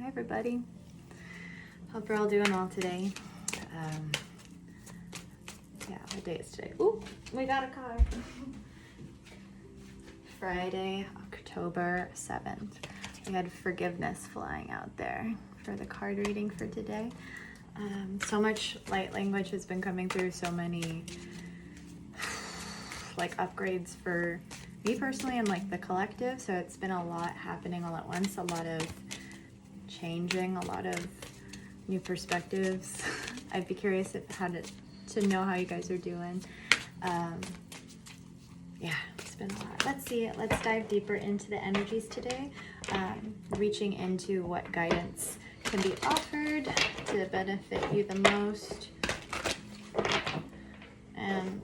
Hi everybody. Hope you're all doing well today. Yeah, what day is today? Ooh, we got a card. Friday, October 7th. We had forgiveness flying out there for the card reading for today. So much light language has been coming through, so many like upgrades for me personally and like the collective. So it's been a lot happening all at once, a lot of changing, a lot of new perspectives. I'd be curious to know how you guys are doing. Yeah, it's been a lot. Let's see, let's dive deeper into the energies today, reaching into what guidance can be offered to benefit you the most. And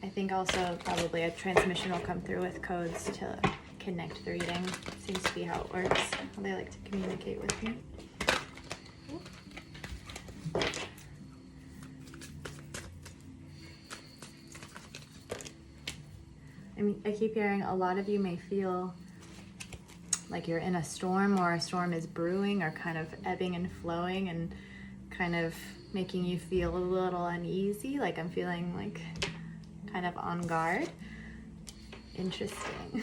I think also probably a transmission will come through with codes to connect the reading. Seems to be how it works, how they like to communicate with me. I keep hearing a lot of you may feel like you're in a storm, or a storm is brewing or kind of ebbing and flowing and kind of making you feel a little uneasy, like I'm feeling like kind of on guard. Interesting.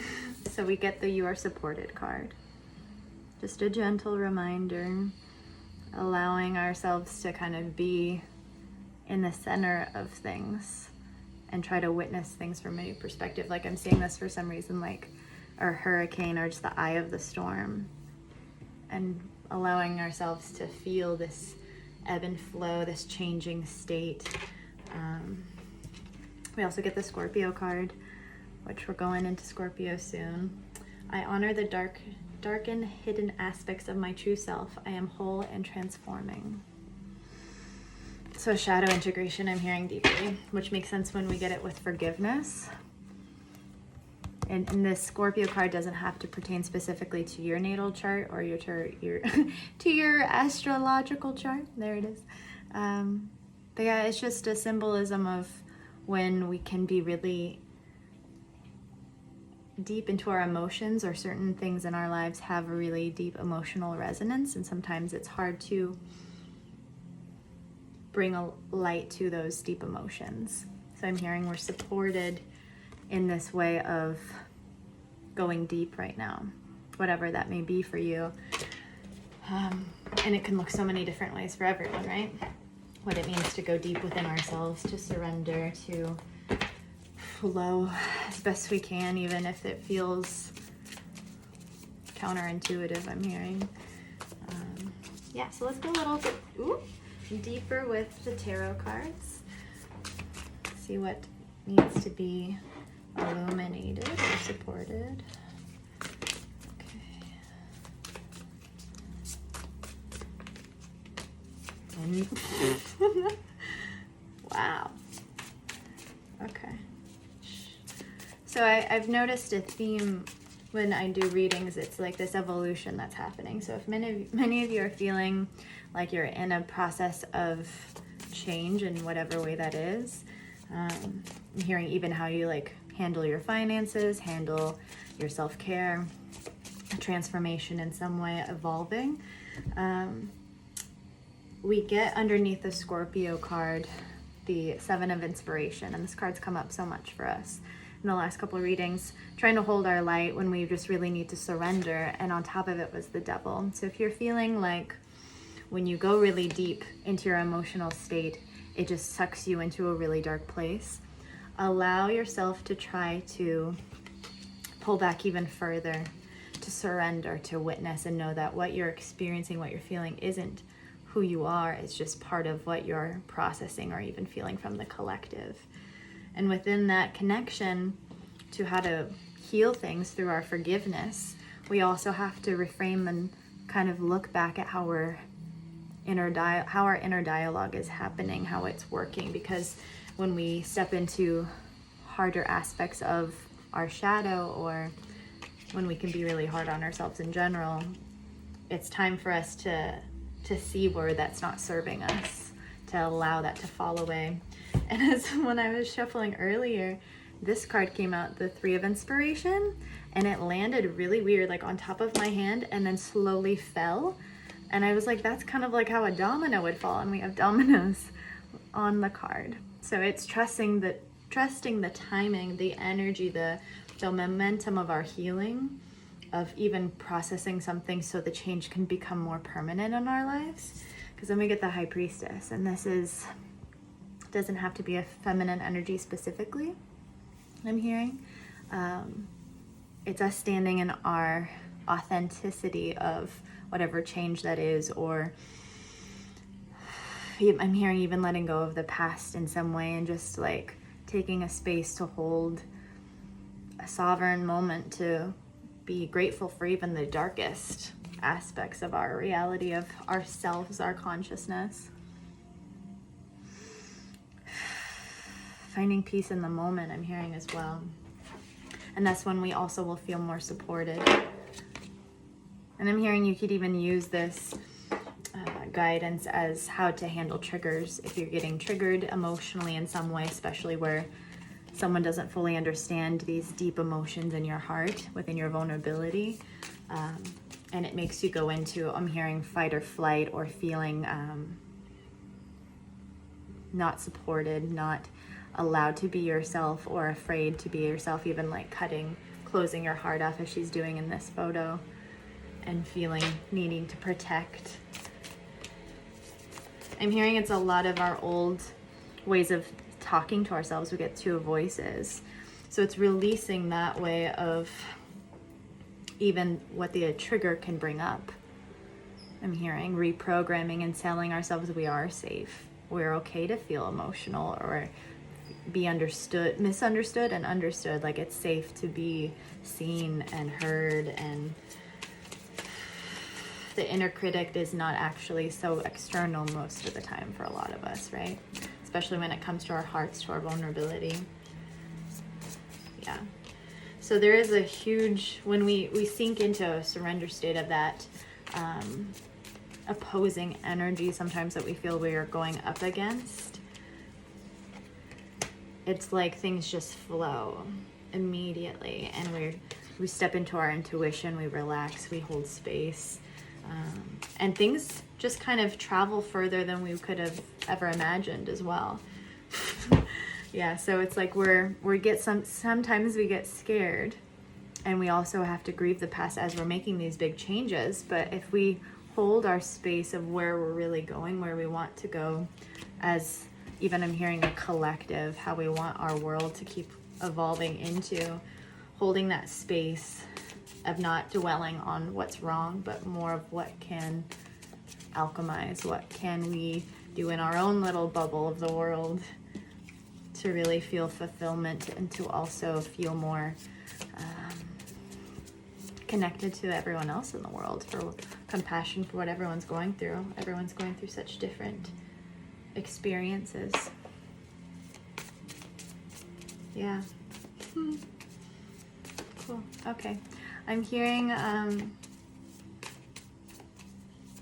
So we get the You Are Supported card. Just a gentle reminder, allowing ourselves to kind of be in the center of things and try to witness things from a new perspective. Like I'm seeing this for some reason like a hurricane or just the eye of the storm, and allowing ourselves to feel this ebb and flow, this changing state. We also get the Scorpio card, which we're going into Scorpio soon. I honor the dark and hidden aspects of my true self. I am whole and transforming. So shadow integration I'm hearing deeply, which makes sense when we get it with forgiveness. And this Scorpio card doesn't have to pertain specifically to your natal chart or your to your astrological chart. There it is. But yeah, it's just a symbolism of when we can be really deep into our emotions, or certain things in our lives have a really deep emotional resonance, and sometimes it's hard to bring a light to those deep emotions. So I'm hearing we're supported in this way of going deep right now, whatever that may be for you. And it can look so many different ways for everyone, right? What it means to go deep within ourselves, to surrender, to flow as best we can, even if it feels counterintuitive, I'm hearing. Yeah, so let's go a little bit deeper with the tarot cards. See what needs to be illuminated or supported. Okay. Wow. Okay. So I've noticed a theme when I do readings. It's like this evolution that's happening. So if many of you are feeling like you're in a process of change in whatever way that is, I'm hearing even how you like handle your finances, handle your self-care, a transformation in some way, evolving. We get underneath the Scorpio card the Seven of Inspiration, and this card's come up so much for us in the last couple of readings, trying to hold our light when we just really need to surrender. And on top of it was the Devil. So if you're feeling like when you go really deep into your emotional state, it just sucks you into a really dark place, allow yourself to try to pull back even further, to surrender, to witness, and know that what you're experiencing, what you're feeling isn't who you are. It's just part of what you're processing or even feeling from the collective. And within that connection to how to heal things through our forgiveness, we also have to reframe and kind of look back at how our inner dialogue is happening, how it's working. Because when we step into harder aspects of our shadow, or when we can be really hard on ourselves in general, it's time for us to see where that's not serving us, to allow that to fall away. And as when I was shuffling earlier, this card came out, the Three of Inspiration, and it landed really weird, like on top of my hand, and then slowly fell. And I was like, that's kind of like how a domino would fall, and we have dominoes on the card. So it's trusting the timing, the energy, the momentum of our healing, of even processing something so the change can become more permanent in our lives. Because then we get the High Priestess, and this doesn't have to be a feminine energy specifically, I'm hearing. It's us standing in our authenticity of whatever change that is, or I'm hearing even letting go of the past in some way, and just like taking a space to hold a sovereign moment to be grateful for even the darkest aspects of our reality, of ourselves, our consciousness. Finding peace in the moment, I'm hearing as well. And that's when we also will feel more supported. And I'm hearing you could even use this guidance as how to handle triggers if you're getting triggered emotionally in some way, especially where someone doesn't fully understand these deep emotions in your heart, within your vulnerability. And it makes you go into, I'm hearing, fight or flight, or feeling not supported, not allowed to be yourself, or afraid to be yourself, even like closing your heart off as she's doing in this photo, and feeling needing to protect. I'm hearing it's a lot of our old ways of talking to ourselves. We get two voices. So it's releasing that way of even what the trigger can bring up. I'm hearing reprogramming and telling ourselves we are safe. We're okay to feel emotional or be understood, misunderstood and understood. Like it's safe to be seen and heard, and the inner critic is not actually so external most of the time for a lot of us, right? Especially when it comes to our hearts, to our vulnerability. Yeah. So there is a huge, when we sink into a surrender state of that opposing energy sometimes that we feel we are going up against, it's like things just flow immediately, and we step into our intuition, we relax, we hold space, and things just kind of travel further than we could have ever imagined as well. Yeah, so it's like sometimes we get scared, and we also have to grieve the past as we're making these big changes. But if we hold our space of where we're really going, where we want to go, as even I'm hearing a collective, how we want our world to keep evolving into, holding that space of not dwelling on what's wrong, but more of what can alchemize, what can we do in our own little bubble of the world to really feel fulfillment, and to also feel more connected to everyone else in the world, for compassion for what everyone's going through. Everyone's going through such different experiences. Yeah. Cool. Okay. I'm hearing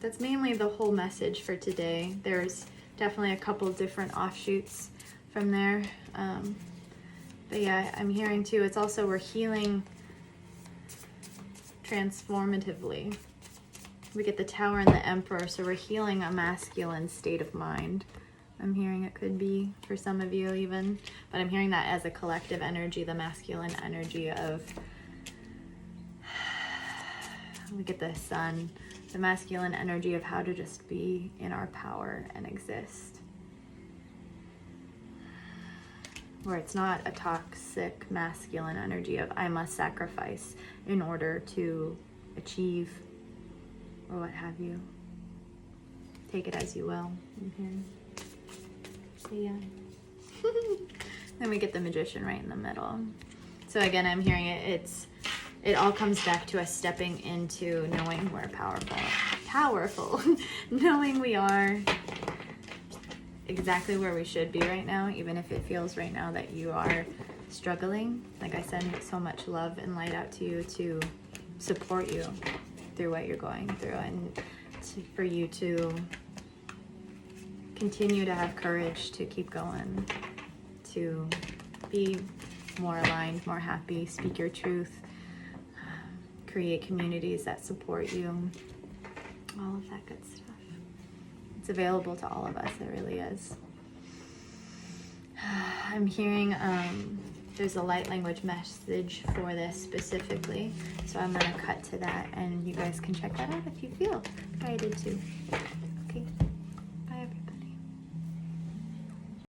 that's mainly the whole message for today. There's definitely a couple different offshoots from there. But yeah, I'm hearing too, it's also we're healing transformatively. We get the Tower and the Emperor, so we're healing a masculine state of mind. I'm hearing it could be for some of you even, but I'm hearing that as a collective energy, the masculine energy of, we get the Sun, the masculine energy of how to just be in our power and exist. Where it's not a toxic masculine energy of I must sacrifice in order to achieve, or what have you. Take it as you will. So yeah. Then we get the Magician right in the middle. So again, I'm hearing it all comes back to us stepping into knowing we're powerful, knowing we are exactly where we should be right now, even if it feels right now that you are struggling. Like I send so much love and light out to you to support you through what you're going through, and for you to continue to have courage to keep going, to be more aligned, more happy, speak your truth, create communities that support you, all of that good stuff. It's available to all of us, it really is. I'm hearing there's a light language message for this specifically, so I'm going to cut to that, and you guys can check that out if you feel guided to.